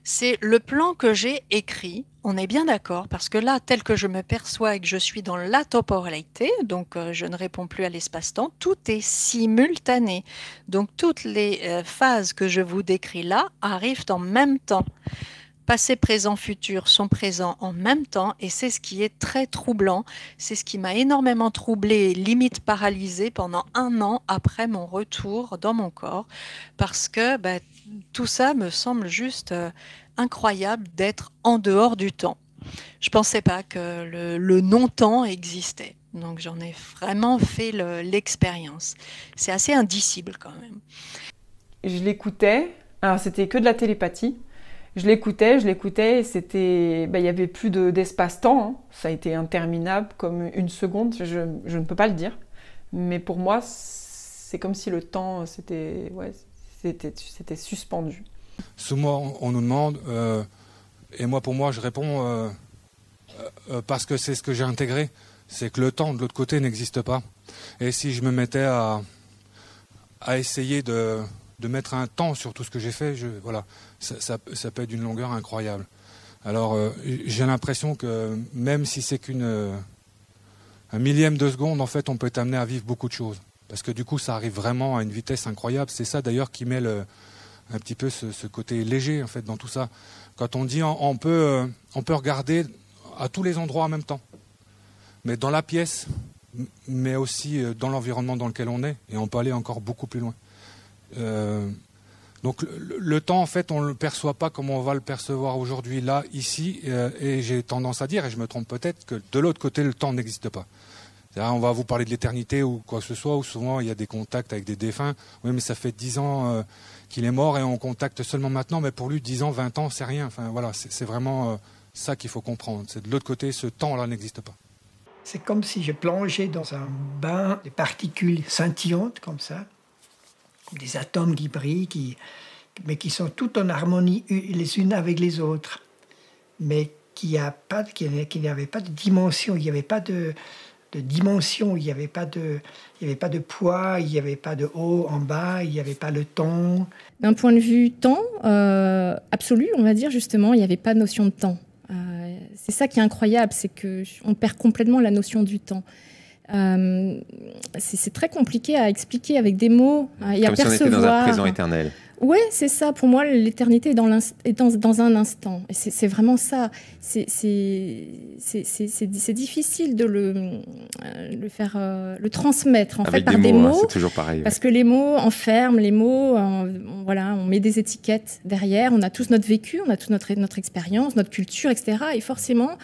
C'est le plan que j'ai écrit. On est bien d'accord, parce que là, tel que je me perçois et que je suis dans la temporalité, donc je ne réponds plus à l'espace-temps, tout est simultané. Donc toutes les phases que je vous décris là arrivent en même temps. Passé, présent, futur sont présents en même temps et c'est ce qui est très troublant. C'est ce qui m'a énormément troublée, limite paralysée pendant 1 an après mon retour dans mon corps parce que tout ça me semble juste incroyable d'être en dehors du temps. Je ne pensais pas que le non-temps existait. Donc j'en ai vraiment fait l'expérience. C'est assez indicible quand même. Je l'écoutais, alors c'était que de la télépathie. Je l'écoutais, et c'était, il y avait plus d'espace-temps, hein. Ça a été interminable, comme une seconde, je ne peux pas le dire. Mais pour moi, c'est comme si le temps, c'était suspendu. Souvent, on nous demande, et moi, pour moi, je réponds parce que c'est ce que j'ai intégré, c'est que le temps de l'autre côté n'existe pas. Et si je me mettais à essayer de mettre un temps sur tout ce que j'ai fait, voilà, ça peut être d'une longueur incroyable. Alors, j'ai l'impression que même si c'est un millième de seconde, en fait, on peut être amené à vivre beaucoup de choses. Parce que du coup, ça arrive vraiment à une vitesse incroyable. C'est ça, d'ailleurs, qui met un petit peu ce côté léger, en fait, dans tout ça. Quand on dit on peut regarder à tous les endroits en même temps, mais dans la pièce, mais aussi dans l'environnement dans lequel on est, et on peut aller encore beaucoup plus loin. Donc le temps, en fait, on ne le perçoit pas comme on va le percevoir aujourd'hui, là, ici, et j'ai tendance à dire, et je me trompe peut-être, que de l'autre côté, le temps n'existe pas. On va vous parler de l'éternité ou quoi que ce soit, où souvent il y a des contacts avec des défunts. Oui, mais ça fait 10 ans qu'il est mort et on contacte seulement maintenant, mais pour lui, 10 ans, 20 ans, c'est rien. Enfin, voilà, c'est vraiment ça qu'il faut comprendre. C'est de l'autre côté, ce temps-là n'existe pas. C'est comme si je plongeais dans un bain de particules scintillantes comme ça, comme des atomes qui brillent, mais qui sont toutes en harmonie les unes avec les autres, mais qu'il n'y avait pas de dimension, il n'y avait pas de dimension, il n'y avait pas de poids, il n'y avait pas de haut en bas, il n'y avait pas le temps. D'un point de vue temps absolu, on va dire justement, il n'y avait pas de notion de temps. C'est ça qui est incroyable, c'est qu'on perd complètement la notion du temps. C'est très compliqué à expliquer avec des mots et à percevoir. Comme si on était dans un présent éternel. Ouais, c'est ça. Pour moi, l'éternité est dans un instant. Et c'est vraiment ça. C'est difficile de le faire, le transmettre en fait par des mots. C'est toujours pareil. Parce que les mots enferment, les mots, voilà, on met des étiquettes derrière. On a tous notre vécu, on a toute notre expérience, notre culture, etc. Et forcément,